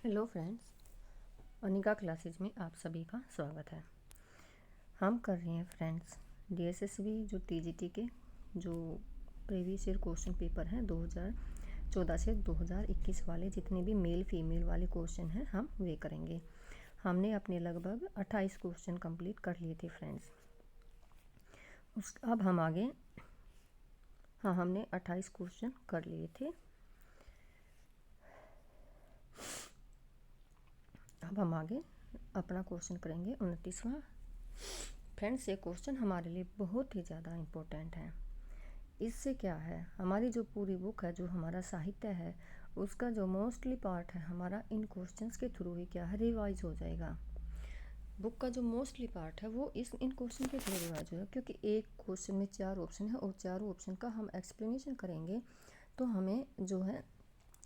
Hello friends, Anika classes में आप सभी का स्वागत है। हम कर रहे हैं फ्रेंड्स डीएसएसबी जो टीजीटी के जो प्रीवियस ईयर क्वेश्चन पेपर हैं 2014 से 2021 वाले जितने भी मेल फीमेल वाले क्वेश्चन हैं हम वे करेंगे। हमने अपने लगभग 28 क्वेश्चन कंप्लीट कर लिए थे फ्रेंड्स। अब हम आगे हमने 28 क्वेश्चन कर लिए थे। अब हम आगे अपना क्वेश्चन करेंगे 29वां। फ्रेंड्स, ये क्वेश्चन हमारे लिए बहुत ही ज़्यादा इम्पोर्टेंट है। इससे क्या है, हमारी जो पूरी बुक है, जो हमारा साहित्य है, उसका जो मोस्टली पार्ट है हमारा इन क्वेश्चंस के थ्रू ही क्या है रिवाइज हो जाएगा। बुक का जो मोस्टली पार्ट है वो इन क्वेश्चन के थ्रू रिवाइज होगा, क्योंकि एक क्वेश्चन में 4 ऑप्शन है और चारों ऑप्शन का हम एक्सप्लेनेशन करेंगे। तो हमें जो है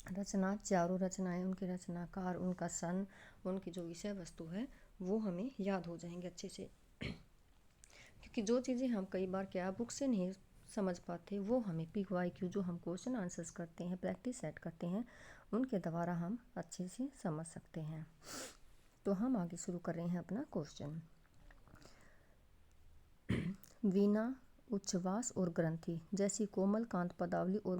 रचना, चारों रचनाएं, उनके रचनाकार, उनका सन, उनकी जो विषय वस्तु है वो हमें याद हो जाएंगे अच्छे से। क्योंकि जो चीज़ें हम कई बार क्या बुक से नहीं समझ पाते वो हमें PYQ जो हम क्वेश्चन आंसर्स करते हैं, प्रैक्टिस सेट करते हैं, उनके द्वारा हम अच्छे से समझ सकते हैं। तो हम आगे शुरू कर रहे हैं अपना क्वेश्चन। वीणा, उच्छ्वास और ग्रंथि जैसी कोमल कांत पदावली और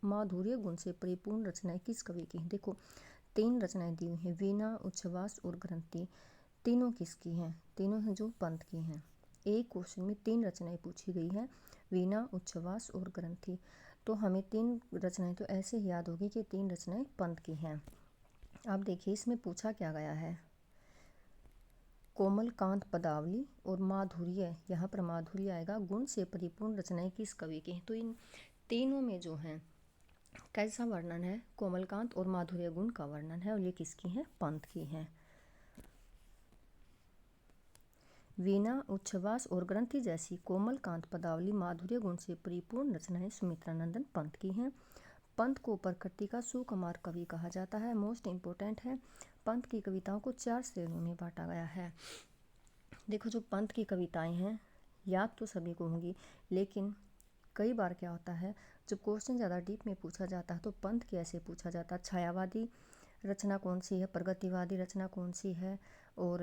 माधुर्य गुण से परिपूर्ण रचनाएं किस कवि की हैं। देखो 3 रचनाएं दी हुई हैं, वीणा, उच्छ्वास और ग्रंथि। तीनों किसकी हैं? तीनों हैं जो पंत की हैं। एक क्वेश्चन में 3 रचनाएं पूछी गई है, वीणा, उच्छ्वास और ग्रंथि। तो हमें 3 रचनाएं तो ऐसे ही याद होगी कि 3 रचनाएं पंत की हैं। अब देखिए इसमें पूछा क्या गया है, कोमल कांत पदावली और माधुर्य, यहाँ पर माधुर्य आएगा, गुण से परिपूर्ण रचनाएं किस कवि की हैं। तो इन तीनों में जो है कैसा वर्णन है, कोमलकांत और माधुर्य गुण का वर्णन है, और ये किसकी हैं? पंत की हैं। वीणा, उच्छ्वास और ग्रंथि जैसी कोमल कांत पदावली माधुर्य गुण से परिपूर्ण रचनाएं सुमित्रानंदन पंत की हैं। पंत को प्रकृति का सुकुमार कवि कहा जाता है। मोस्ट इम्पोर्टेंट है, पंत की कविताओं को 4 श्रेणियों में बांटा गया है। देखो जो पंत की कविताएं हैं याद तो सभी को होंगी, लेकिन कई बार क्या होता है जब क्वेश्चन ज़्यादा डीप में पूछा जाता है तो पंत कैसे पूछा जाता है, छायावादी रचना कौन सी है, प्रगतिवादी रचना कौन सी है, और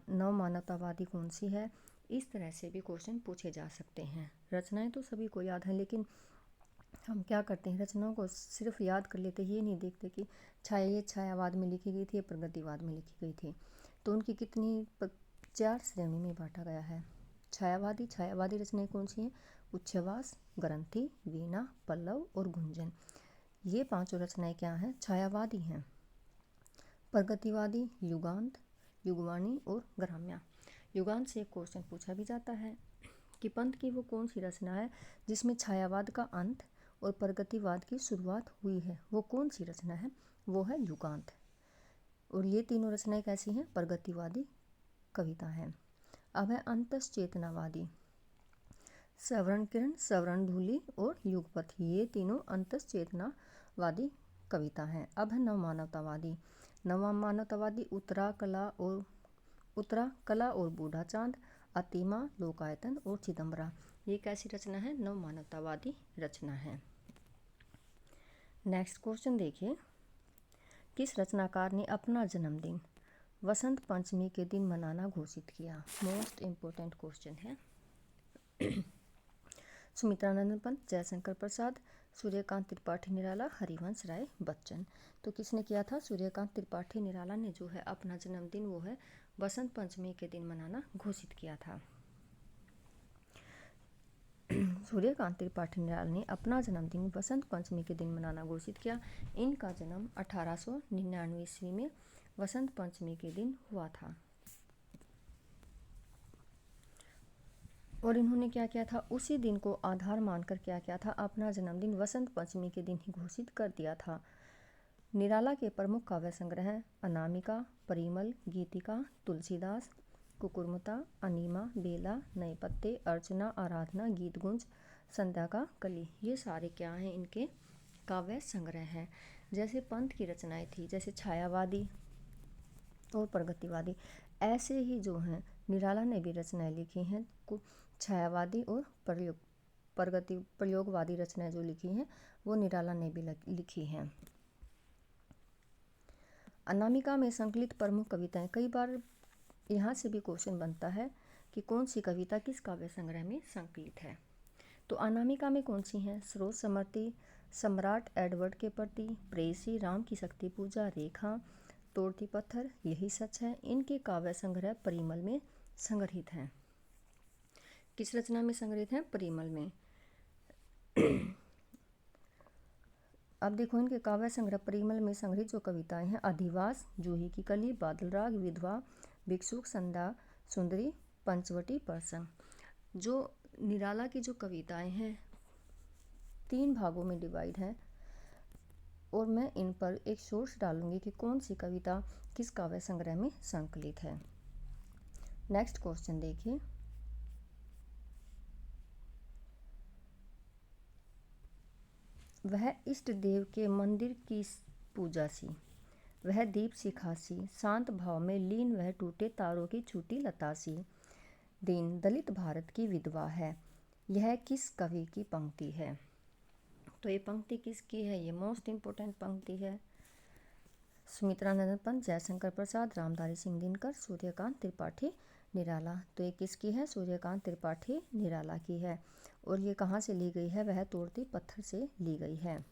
नव मानवतावादी कौन सी है, इस तरह से भी क्वेश्चन पूछे जा सकते हैं। रचनाएं तो सभी को याद हैं, लेकिन हम क्या करते हैं रचनाओं को सिर्फ याद कर लेते, ये नहीं देखते कि ये छायावाद में लिखी गई थी या प्रगतिवाद में लिखी गई थी। तो उनकी कितनी 4 श्रेणी में बांटा गया है। छायावादी रचनाएं कौन सी हैं? उच्छ्वास, ग्रंथि, वीणा, पल्लव और गुंजन। ये 5 रचनाएं क्या हैं? छायावादी हैं। प्रगतिवादी युगांत, युगवाणी और ग्राम्या। युगांत से एक क्वेश्चन पूछा भी जाता है कि पंत की वो कौन सी रचना है जिसमें छायावाद का अंत और प्रगतिवाद की शुरुआत हुई है, वो कौन सी रचना है? वो है युगांत। और ये तीनों रचनाएं कैसी हैं? प्रगतिवादी कविता हैं। अब है अंतश्चेतनावादी, सवर्ण किरण, सवर्ण धूलि और युगपथ, ये तीनों अंतश्चेतनावादी कविता हैं। अब है नवमानवतावादी। नवमानवतावादी उत्तरा कला और बूढ़ा चांद, अतिमा, लोकायतन और चिदम्बरा, ये कैसी रचना है? नवमानवतावादी रचना है। नेक्स्ट क्वेश्चन देखिए, किस रचनाकार ने अपना जन्मदिन वसंत पंचमी के दिन मनाना घोषित किया? मोस्ट इम्पोर्टेंट क्वेश्चन है। सुमित्रानंदन पंत, जयशंकर प्रसाद, सूर्यकांत त्रिपाठी निराला, हरिवंश राय बच्चन। तो किसने किया था? सूर्यकांत त्रिपाठी निराला ने जो है अपना जन्मदिन वो है वसंत पंचमी के दिन मनाना घोषित किया था। सूर्यकांत त्रिपाठी निराला ने अपना जन्मदिन वसंत पंचमी के दिन मनाना घोषित किया। इनका जन्म 1899 ईस्वी में वसंत पंचमी के दिन हुआ था। और इन्होंने क्या किया था? उसी दिन को आधार मानकर क्या किया था? अपना जन्मदिन वसंत पंचमी के दिन ही घोषित कर दिया था। निराला के प्रमुख काव्य संग्रह हैं अनामिका, परिमल, गीतिका, तुलसीदास, कुकुरमुता, अनीमा, बेला, नए पत्ते, अर्चना, आराधना, गीतगुंज, संध्या का कली। ये सारे क्या हैं? इनके काव्य संग्रह हैं। जैसे पंत की रचनाएं थी, जैसे छायावादी और प्रगतिवादी, ऐसे ही जो हैं निराला ने भी रचनाएं लिखी हैं। छायावादी और प्रयोगवादी रचनाएं जो लिखी हैं वो निराला ने भी लिखी हैं। अनामिका में संकलित प्रमुख कविताएं। कई बार यहाँ से भी क्वेश्चन बनता है कि कौन सी कविता किस काव्य संग्रह में संकलित है। तो अनामिका में कौन सी हैं? स्रोत समृति, सम्राट एडवर्ड के प्रति, प्रेयसी, राम की शक्ति पूजा, रेखा, तोड़ती पत्थर, यही सच है। इनके काव्य संग्रह परिमल में संग्रहित हैं। किस रचना में संग्रहित हैं? परिमल में। अब देखो इनके काव्य संग्रह परिमल में संग्रहित जो कविताएं हैं, अधिवास, जूही की कली, बादल राग, विधवा, भिक्षुक, संध्या सुंदरी, पंचवटी, प्रसंग। जो निराला की जो कविताएं हैं 3 भागों में डिवाइड है और मैं इन पर एक सोर्स डालूंगी कि कौन सी कविता किस काव्य संग्रह में संकलित है। नेक्स्ट क्वेश्चन देखिए। वह इष्ट देव के मंदिर की पूजा सी, वह दीप सिखासी, शांत भाव में लीन वह टूटे तारों की छूटी लतासी, दीन दलित भारत की विधवा है, यह किस कवि की पंक्ति है? तो ये पंक्ति किसकी है? ये मोस्ट इम्पोर्टेंट पंक्ति है। सुमित्रानंदन पंत, जयशंकर प्रसाद, रामधारी सिंह दिनकर, सूर्यकांत त्रिपाठी निराला। तो ये किसकी है? सूर्यकांत त्रिपाठी निराला की है। और ये कहाँ से ली गई है? वह तोड़ती पत्थर से ली गई है।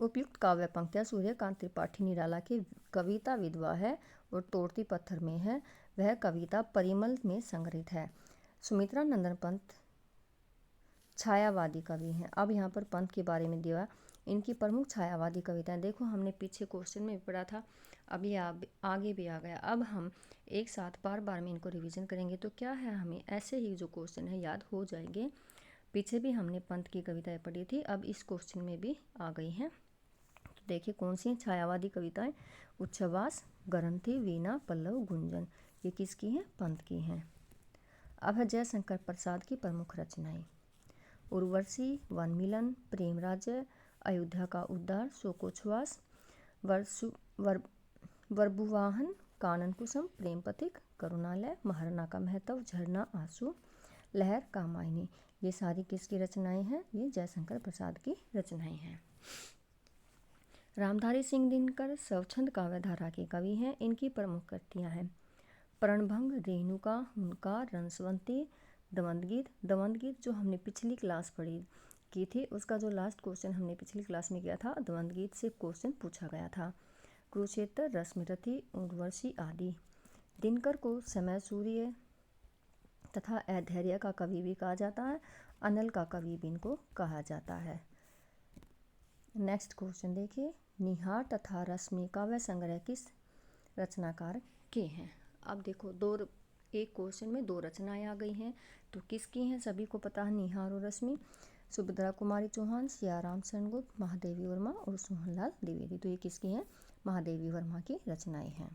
उपयुक्त काव्य पंक्तियाँ सूर्यकांत त्रिपाठी निराला की कविता विधवा है और तोड़ती पत्थर में है। वह कविता परिमल में संग्रहित है। सुमित्रानंदन पंत छायावादी कवि हैं। अब यहाँ पर पंत के बारे में दिया इनकी प्रमुख छायावादी कविताएं। देखो हमने पीछे क्वेश्चन में भी पढ़ा था, अभी आगे भी आ गया। अब हम एक साथ बार बार में इनको रिवीजन करेंगे तो क्या है, हमें ऐसे ही जो क्वेश्चन है याद हो जाएंगे। पीछे भी हमने पंत की कविताएं पढ़ी थी, अब इस क्वेश्चन में भी आ गई हैं। तो देखिए कौन सी छायावादी कविताएं? उच्छ्वास, ग्रंथि, वीणा, पल्लव, गुंजन। ये किसकी हैं? पंत की हैं। अब है जयशंकर प्रसाद की प्रमुख रचनाएं। उर्वशी, वनमिलन, प्रेम राज्य, अयोध्या का उद्धार, शोकोच्छ्वास, वर्बुवाहन, कानन कुसुम, प्रेम पथिक, करुणालय, महाराणा का महत्व, झरना, आंसू, लहर, कामायनी। ये सारी किसकी रचनाएं हैं? ये जयशंकर प्रसाद की रचनाएं हैं। रामधारी सिंह दिनकर स्वच्छंद काव्यधारा के कवि हैं। इनकी प्रमुख कृतियां हैं प्रणभंग, रेणुका, हुंकार, रंसवंती, दमन गीत। दमन गीत जो हमने पिछली क्लास पढ़ी की थी, उसका जो लास्ट क्वेश्चन हमने पिछली क्लास में किया था, दमन गीत से क्वेश्चन पूछा गया था। कुरुक्षेत्र, रश्मिरथी, उर्वशी आदि। दिनकर को समय सूर्य तथा अधैर्य का कवि भी कहा जाता है, अनल का कवि भी इनको कहा जाता है। नेक्स्ट क्वेश्चन देखिए। निहार तथा रश्मि काव्य संग्रह किस रचनाकार के हैं? अब देखो एक क्वेश्चन में 2 रचनाएं आ गई हैं, तो किसकी हैं? सभी को पता है, निहार और रश्मि। सुभद्रा कुमारी चौहान, सियाराम सेनगुप्त, महादेवी वर्मा और सोहनलाल द्विवेदी। तो ये किसकी हैं? महादेवी वर्मा की रचनाएं हैं।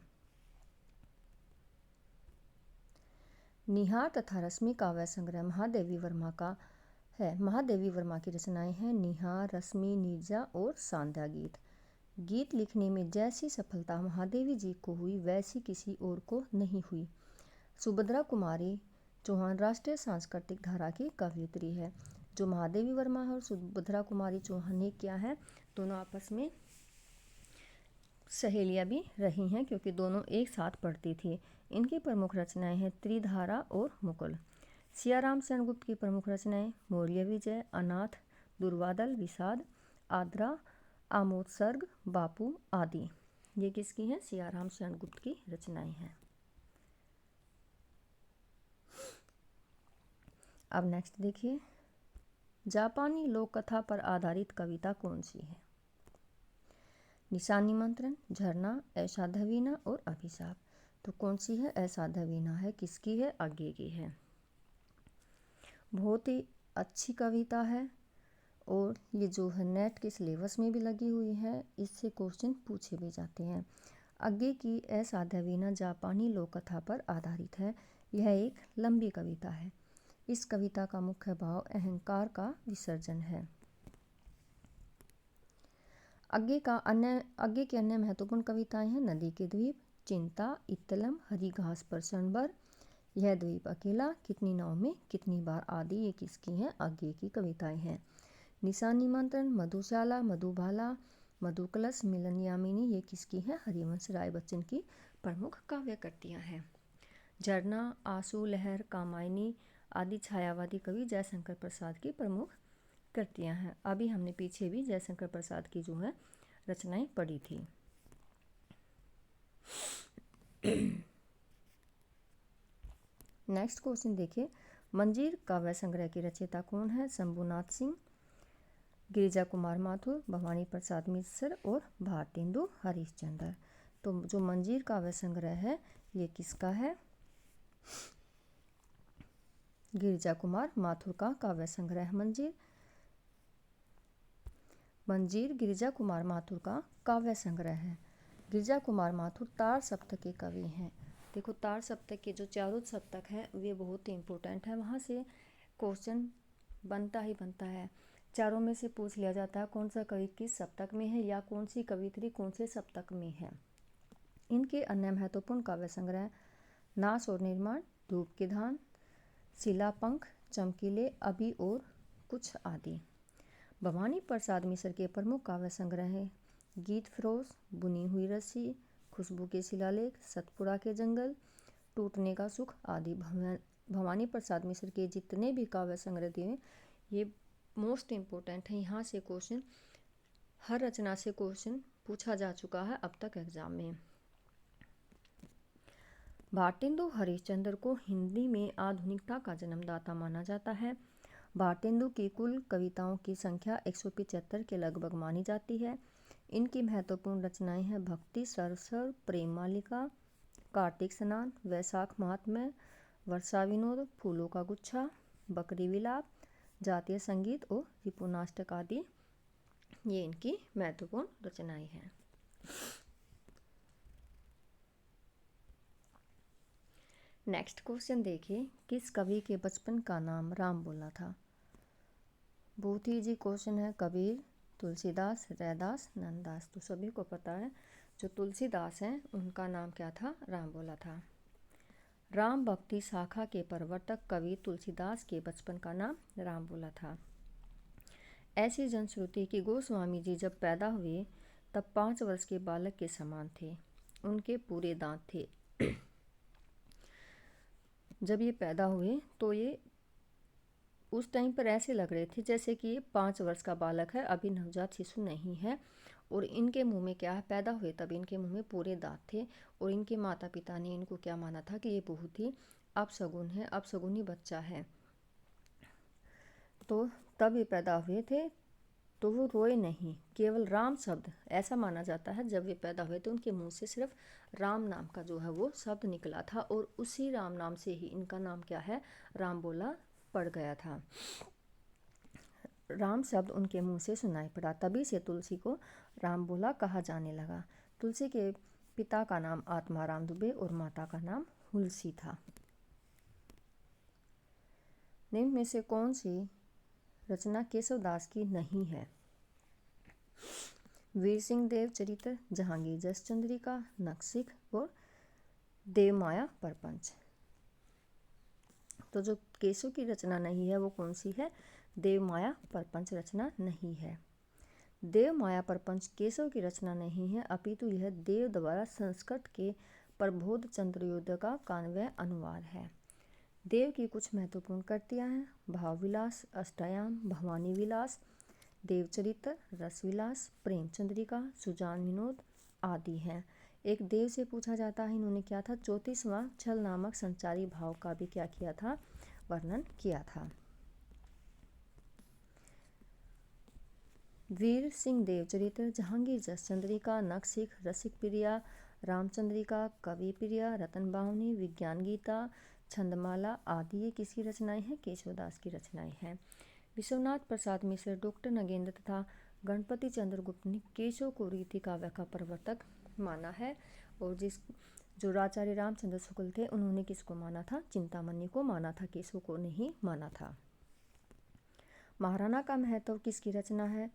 निहार तथा रश्मि काव्य संग्रह महादेवी वर्मा का है। महादेवी वर्मा की रचनाएं हैं निहार, रश्मि, नीरजा और सांध्या गीत। गीत लिखने में जैसी सफलता महादेवी जी को हुई वैसी किसी और को नहीं हुई। सुभद्रा कुमारी चौहान राष्ट्रीय सांस्कृतिक धारा की कवयित्री है। जो महादेवी वर्मा है और सुभद्रा कुमारी चौहान ने क्या है, दोनों आपस में सहेलियां भी रही हैं क्योंकि दोनों एक साथ पढ़ती थी। इनकी प्रमुख रचनाएं हैं त्रिधारा और मुकुल। सियाराम सेनगुप्त की प्रमुख रचनाएं मौर्य विजय, अनाथ, दुर्वादल, विषाद, आद्रा, आमोत्सर्ग, बापू आदि। ये किसकी हैं? सियाराम सेनगुप्त की रचनाएं हैं। अब नेक्स्ट देखिए, जापानी लोक कथा पर आधारित कविता कौन सी है? निशान निमंत्रण, झरना, असाध्य वीणा और अभिशाप। तो कौन सी है? असाध्य वीणा है। किसकी है? आगे की है। बहुत ही अच्छी कविता है और ये जो है नेट के सिलेबस में भी लगी हुई है, इससे क्वेश्चन पूछे भी जाते हैं। आगे की असाध्य वीणा जापानी लोक कथा पर आधारित है। यह एक लंबी कविता है। इस कविता का मुख्य भाव अहंकार का विसर्जन है। आगे की अन्य महत्वपूर्ण कविताएं हैं नदी के द्वीप, चिंता, इत्तलम, हरी घास पर क्षणभर, यह द्वीप अकेला, कितनी नाव में कितनी बार आदि। ये किसकी हैं? आगे की कविताएं हैं। निशान निमंत्रण, मधुशाला, मधुबाला, मधुकलश, मिलन यामिनी ये किसकी हैं? हरिवंश राय बच्चन की प्रमुख काव्य कृतियाँ हैं। झरना, आंसू, लहर, कामायनी आदि छायावादी कवि जयशंकर प्रसाद की प्रमुख कृतियाँ हैं। अभी हमने पीछे भी जयशंकर प्रसाद की जो है रचनाएं पढ़ी थी। नेक्स्ट क्वेश्चन देखिए, मंजीर काव्य संग्रह के रचयिता कौन है? शंभुनाथ सिंह, गिरिजा कुमार माथुर, भवानी प्रसाद मिश्र और भारतेंदु हरिश्चंद्र। तो जो मंजीर काव्य संग्रह है ये किसका है? गिरिजा कुमार माथुर का काव्य संग्रह मंजीर। मंजीर गिरिजा कुमार माथुर का काव्य संग्रह है। गिरिजा कुमार माथुर तार सप्तक के कवि हैं। देखो, तार सप्तक के जो चारों सप्तक हैं वे बहुत ही इम्पोर्टेंट है, वहाँ से क्वेश्चन बनता ही बनता है। चारों में से पूछ लिया जाता है कौन सा कवि किस सप्तक में है या कौन सी कवित्री कौन से सप्तक में है। इनके अन्य महत्वपूर्ण काव्य संग्रह नाश और निर्माण, धूप की धान, शिलापंख, चमकीले, अभी और कुछ आदि। भवानी प्रसाद मिश्र के प्रमुख काव्य संग्रह हैं गीत फिरोज, बुनी हुई रस्सी, खुशबू के शिलालेख, सतपुड़ा के जंगल, टूटने का सुख आदि। भवानी प्रसाद मिश्र के जितने भी काव्य संग्रह दिए ये मोस्ट इम्पोर्टेंट है। यहाँ से क्वेश्चन, हर रचना से क्वेश्चन पूछा जा चुका है अब तक एग्जाम में। भारतेंदु हरिश्चंद्र को हिंदी में आधुनिकता का जन्मदाता माना जाता है। भारतेंदु की कुल कविताओं की संख्या 175 के लगभग मानी जाती है। इनकी महत्वपूर्ण रचनाएं हैं भक्ति सरसर, प्रेम मालिका, कार्तिक स्नान, वैशाख महात्म्य, वर्षा विनोद, फूलों का गुच्छा, बकरी विलाप, जातीय संगीत और रिपुनाष्टक आदि। ये इनकी महत्वपूर्ण रचनाएं हैं। नेक्स्ट क्वेश्चन देखिए, किस कवि के बचपन का नाम राम बोला था? बहुत ही इजी क्वेश्चन है। कबीर, तुलसीदास, रैदास, नंददास। तो सभी को पता है जो तुलसीदास हैं उनका नाम क्या था? राम बोला था। राम भक्ति शाखा के प्रवर्तक कवि तुलसीदास के बचपन का नाम राम बोला था। ऐसी जनश्रुति कि गोस्वामी जी जब पैदा हुए तब 5 वर्ष के बालक के समान थे। उनके पूरे दांत थे। जब ये पैदा हुए तो ये उस टाइम पर ऐसे लग रहे थे जैसे कि ये 5 वर्ष का बालक है, अभी नवजात शिशु नहीं है। और इनके मुंह में क्या है, पैदा हुए तब इनके मुंह में पूरे दांत थे। और इनके माता पिता ने इनको क्या माना था कि ये बहुत ही अपशगुन है, अपशगुनी बच्चा है। तो तब ये पैदा हुए थे तो वो रोए नहीं, केवल राम शब्द, ऐसा माना जाता है जब वे पैदा हुए तो उनके मुंह से सिर्फ राम नाम का जो है वो शब्द निकला था और उसी राम नाम से ही इनका नाम क्या है, राम बोला पड़ गया था। राम शब्द उनके मुंह से सुनाई पड़ा, तभी से तुलसी को राम बोला कहा जाने लगा। तुलसी के पिता का नाम आत्माराम दुबे और माता का नाम हुलसी था। निम्न में से कौन सी रचना केशवदास की नहीं है? वीर सिंह देव चरित्र, जहांगीर जस चंद्रिका, नखशिख और देवमाया परपंच। तो जो केशव की रचना नहीं है वो कौन सी है? देवमाया परपंच रचना नहीं है। देवमाया परपंच केशव की रचना नहीं है, अपितु यह देव द्वारा संस्कृत के प्रबोध चंद्रयोदय का काव्य अनुवाद है। देव की कुछ महत्वपूर्ण कृतियाँ हैं भावविलास, अष्टयाम, भवानी विलास, देवचरित्र, रसविलास, प्रेमचंद्रिका, सुजान विनोद आदि हैं। एक देव से पूछा जाता है इन्होंने क्या था, 34वां छल नामक संचारी भाव का भी क्या किया था, वर्णन किया था। वीर सिंह देव चरित्र, जहांगीर जस चंद्रिका, नखशिख, रसिक प्रिया, रामचंद्रिका, कवि प्रिया, रतन बावनी, विज्ञान गीता, छंदमाला आदि ये किसकी रचनाएं हैं? केशवदास की रचनाएं हैं। विश्वनाथ प्रसाद मिश्र, डॉक्टर नगेंद्र तथा गणपति चंद्र गुप्त ने केशव को रीति काव्य का प्रवर्तक माना है। और जो आचार्य रामचंद्र शुक्ल थे उन्होंने किसको माना था? चिंतामणि को माना था, केशव को नहीं माना था। महाराणा का महत्व किसकी रचना है?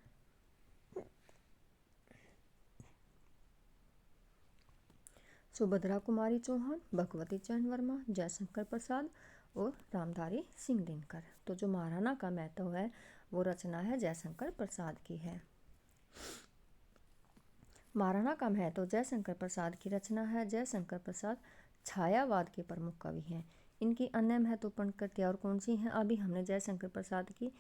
सुभद्रा कुमारी चौहान, भगवती चरण वर्मा, जयशंकर प्रसाद और रामधारी सिंह दिनकर। तो जो महाराणा का महत्व है वो रचना है जयशंकर प्रसाद की है। महाराणा का महतो जयशंकर प्रसाद की रचना है। जयशंकर प्रसाद छायावाद के प्रमुख कवि हैं। इनकी अन्य महत्वपूर्ण कृतियाँ और कौन सी हैं? अभी हमने जयशंकर प्रसाद की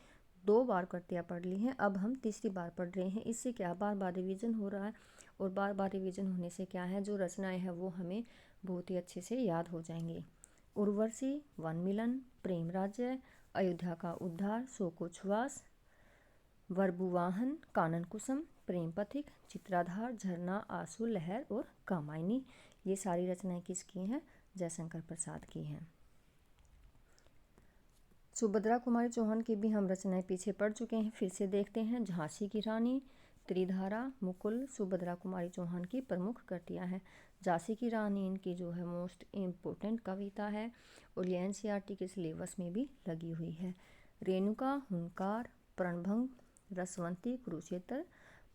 2 बार कृतियाँ पढ़ ली हैं, अब हम तीसरी बार पढ़ रहे हैं। इससे क्या बार बार रिवीजन हो रहा है, और बार बार रिवीजन होने से क्या है, जो रचनाएं हैं वो हमें बहुत ही अच्छे से याद हो जाएंगी। उर्वशी, वन मिलन, प्रेम राज्य, अयोध्या का उद्धार, सो को छुआस, वर्बुवाहन, कानन कुसुम, प्रेम पथिक, चित्राधार, झरना, आंसू, लहर और कामायनी, ये सारी रचनाएं किसकी हैं? जयशंकर प्रसाद की हैं। सुभद्रा कुमारी चौहान की भी हम रचनाएं पीछे पढ़ चुके हैं, फिर से देखते हैं। झांसी की रानी, त्रिधारा, मुकुल, सुभद्रा कुमारी चौहान की प्रमुख कृतियां हैं। झांसी की रानी इनकी जो है मोस्ट इम्पोर्टेंट कविता है, और ये NCERT के सिलेबस में भी लगी हुई है। रेणुका, हुंकार, प्रणभंग, रसवंती, कुरुक्षेत्र,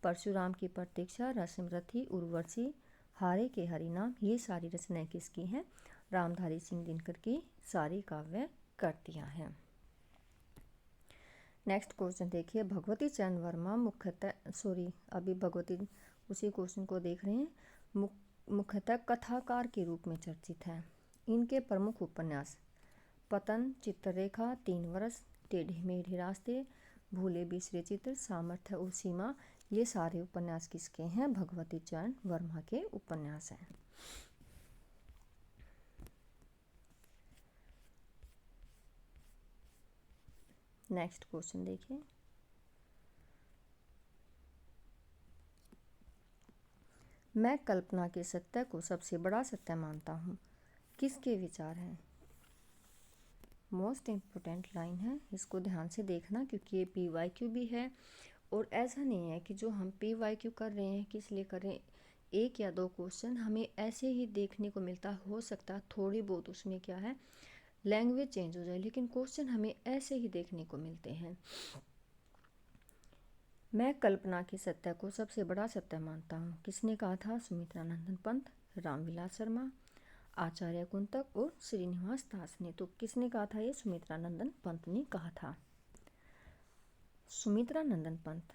परशुराम की प्रतीक्षा, रसमरथी, उर्वशी, हारे के हरिनाम, ये सारी रचनाएं किसकी हैं? रामधारी सिंह दिनकर की सारी काव्य कृतियां हैं। नेक्स्ट क्वेश्चन देखिए, भगवती चरण वर्मा अभी भगवती उसी क्वेश्चन को देख रहे हैं। मुख्यतः कथाकार के रूप में चर्चित है। इनके प्रमुख उपन्यास पतन, चित्ररेखा, 3 वर्ष, टेढ़े मेढ़े रास्ते, भूले बिसरे चित्र, सामर्थ्य और सीमा, ये सारे उपन्यास किसके हैं? भगवती चरण वर्मा के उपन्यास हैं। नेक्स्ट क्वेश्चन देखिए, मैं कल्पना के सत्य को सबसे बड़ा सत्य मानता हूँ, किसके विचार हैं? मोस्ट इम्पोर्टेंट लाइन है, इसको ध्यान से देखना, क्योंकि ये PYQ भी है। और ऐसा नहीं है कि जो हम PYQ कर रहे हैं किस लिए कर रहे हैं, 1 या 2 क्वेश्चन हमें ऐसे ही देखने को मिलता, हो सकता थोड़ी बहुत उसमें क्या है लैंग्वेज चेंज हो जाए, लेकिन क्वेश्चन हमें ऐसे ही देखने को मिलते हैं। मैं कल्पना के सत्य को सबसे बड़ा सत्य मानता हूँ, किसने कहा था? सुमित्रानंदन पंत, रामविलास शर्मा, आचार्य कुंतक और श्रीनिवास दास ने। तो किसने कहा था? ये सुमित्रानंदन पंत ने कहा था। सुमित्रानंदन पंत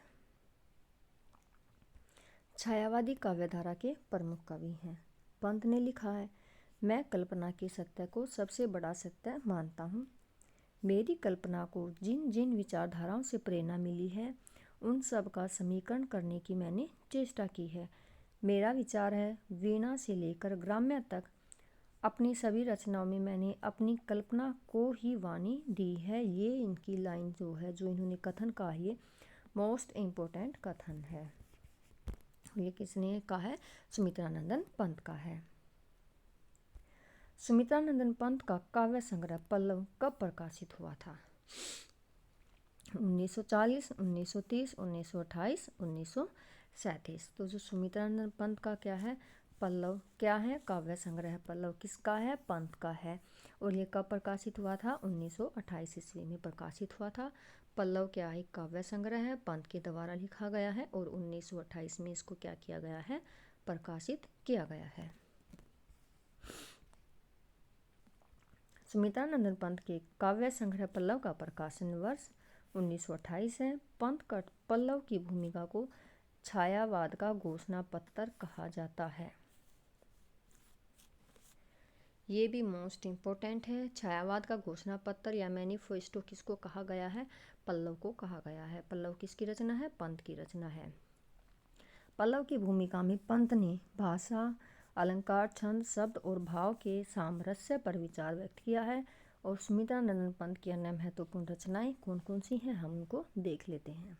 छायावादी काव्यधारा के प्रमुख कवि हैं। पंत ने लिखा है, मैं कल्पना के सत्य को सबसे बड़ा सत्य मानता हूँ। मेरी कल्पना को जिन जिन विचारधाराओं से प्रेरणा मिली है, उन सब का समीकरण करने की मैंने चेष्टा की है। मेरा विचार है, वीणा से लेकर ग्राम्य तक अपनी सभी रचनाओं में मैंने अपनी कल्पना को ही वाणी दी है। ये इनकी लाइन जो है, जो इन्होंने कथन कहा, ये मोस्ट इम्पोर्टेंट कथन है। ये किसने कहा है? सुमित्रानंदन पंत का है। सुमित्रानंदन पंत का काव्य संग्रह पल्लव कब प्रकाशित हुआ था? 1940, 1930, 1928, 1937। तो जो सुमित्रानंदन पंत का क्या है? पल्लव क्या है? काव्य संग्रह पल्लव किसका है? पंत का है। और ये कब प्रकाशित हुआ था? 1928 ईस्वी में प्रकाशित हुआ था। पल्लव क्या है? काव्य संग्रह है, पंत के द्वारा लिखा गया है, और 1928 में इसको क्या किया गया है? प्रकाशित किया गया है। सुमित्रानंदन पंत के काव्य संग्रह पल्लव का प्रकाशन वर्ष 1928 है। पंत का पल्लव की भूमिका को छायावाद का घोषणा पत्र कहा जाता है। ये भी मोस्ट इम्पोर्टेंट है। छायावाद का घोषणा पत्र या मैनिफेस्टो किसको कहा गया है? पल्लव को कहा गया है। पल्लव किसकी रचना है? पंत की रचना है। पल्लव की भूमिका में पंत ने भाषा, अलंकार, छंद, शब्द और भाव के सामरस्य पर विचार व्यक्त किया है। और सुमित्रानंदन पंत की अन्य महत्वपूर्ण रचनाएं कौन कौन सी हैं, हम उनको देख लेते हैं।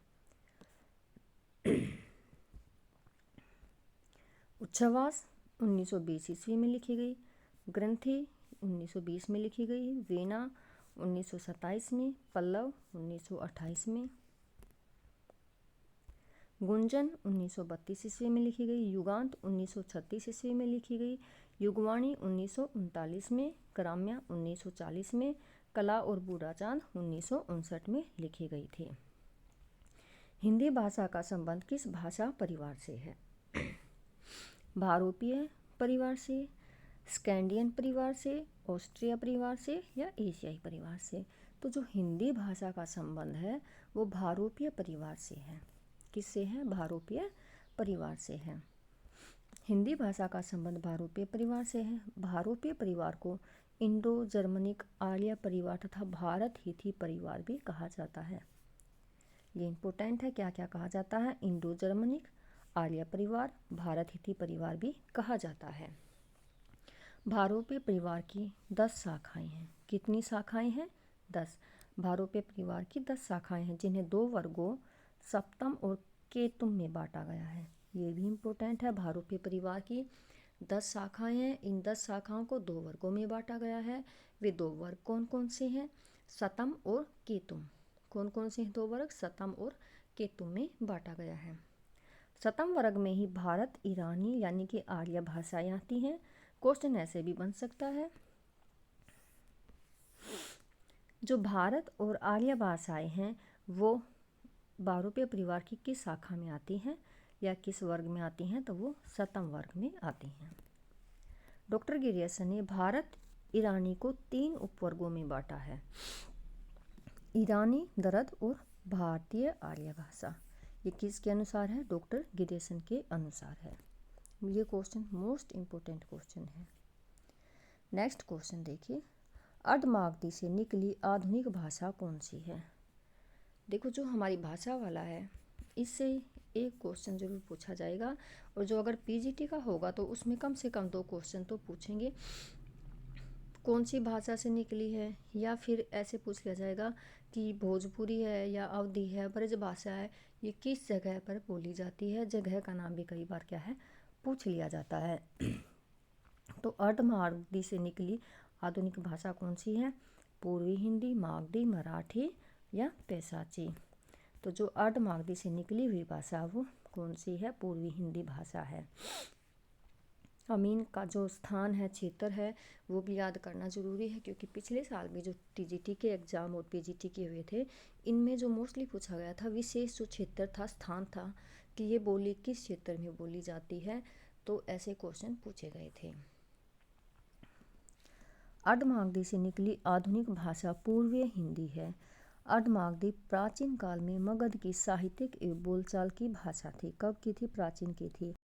उच्छ्वास 1920 ईस्वी में लिखी गई, ग्रंथि 1920 में लिखी गई, वीणा 1927 में, पल्लव 1928 में, गुंजन 1932 ईस्वी में लिखी गई, युगांत 1936 ईस्वी में लिखी गई, युगवाणी 1939 में, ग्राम्या 1940 में, कला और बूढ़ा चांद 1959 में लिखी गई थी। हिंदी भाषा का संबंध किस भाषा परिवार से है? भारोपीय परिवार से, स्कैंडियन परिवार से, ऑस्ट्रिया परिवार से, या एशियाई परिवार से? तो जो हिंदी भाषा का संबंध है वो भारोपीय परिवार से है। किससे है? भारोपीय परिवार से है। हिंदी भाषा का संबंध भारोपीय परिवार से है। भारोपीय परिवार को इंडो जर्मनिक आर्य परिवार तथा भारत हिथी परिवार भी कहा जाता है। ये इंपॉर्टेंट है, क्या क्या कहा जाता है, इंडो जर्मनिक आर्य परिवार, भारत हिथी परिवार भी कहा जाता है। भारोपीय परिवार की 10 शाखाएं हैं। कितनी शाखाएं हैं? 10। भारोपीय परिवार की 10 शाखाएं हैं जिन्हें 2 वर्गों सप्तम और केतुम में बांटा गया है। ये भी इम्पोर्टेंट है। भारोपीय परिवार की 10 शाखाएं हैं। इन 10 शाखाओं को 2 वर्गों में बांटा गया है। वे 2 वर्ग कौन कौन से हैं? सतम और केतुम। कौन कौन से 2 वर्ग? सतम और केतुम में बांटा गया है। सतम वर्ग में ही भारत ईरानी यानी कि आर्य भाषाएं आती हैं। क्वेश्चन ऐसे भी बन सकता है, जो भारत और आर्य भाषाएं हैं वो भारोपीय परिवार की किस शाखा में आती हैं या किस वर्ग में आती हैं? तो वो सतम वर्ग में आती हैं। डॉक्टर गिरियसन ने भारत ईरानी को 3 उपवर्गों में बांटा है, ईरानी, दरद और भारतीय आर्य भाषा। ये किसके अनुसार है? डॉक्टर गिरियसन के अनुसार है। ये क्वेश्चन मोस्ट इम्पोर्टेंट क्वेश्चन है। नेक्स्ट क्वेश्चन देखिए, अर्धमागधी से निकली आधुनिक भाषा कौन सी है? देखो, जो हमारी भाषा वाला है इससे एक क्वेश्चन जरूर पूछा जाएगा, और जो अगर पीजीटी का होगा तो उसमें कम से कम 2 क्वेश्चन तो पूछेंगे। कौन सी भाषा से निकली है, या फिर ऐसे पूछ लिया जाएगा कि भोजपुरी है या अवधी है, ब्रज भाषा है, ये किस जगह पर बोली जाती है। जगह का नाम भी कई बार क्या है, पूछ लिया जाता है। तो अर्धमागधी से निकली आधुनिक भाषा कौन सी है? पूर्वी हिंदी, मागधी, मराठी या पैसाची। तो जो अर्धमागधी से निकली हुई भाषा वो कौन सी है? पूर्वी हिंदी भाषा है। अमीन का जो स्थान है, क्षेत्र है, वो भी याद करना जरूरी है, क्योंकि पिछले साल भी जो टीजीटी के एग्जाम और पीजीटी के हुए थे, इनमें जो मोस्टली पूछा गया था विशेष जो क्षेत्र था, स्थान था, कि ये बोली किस क्षेत्र में बोली जाती है, तो ऐसे क्वेश्चन पूछे गए थे। अर्धमागधी से निकली आधुनिक भाषा पूर्वीय हिंदी है। अर्धमागधी प्राचीन काल में मगध की साहित्यिक एवं बोलचाल की भाषा थी। कब की थी? प्राचीन की थी।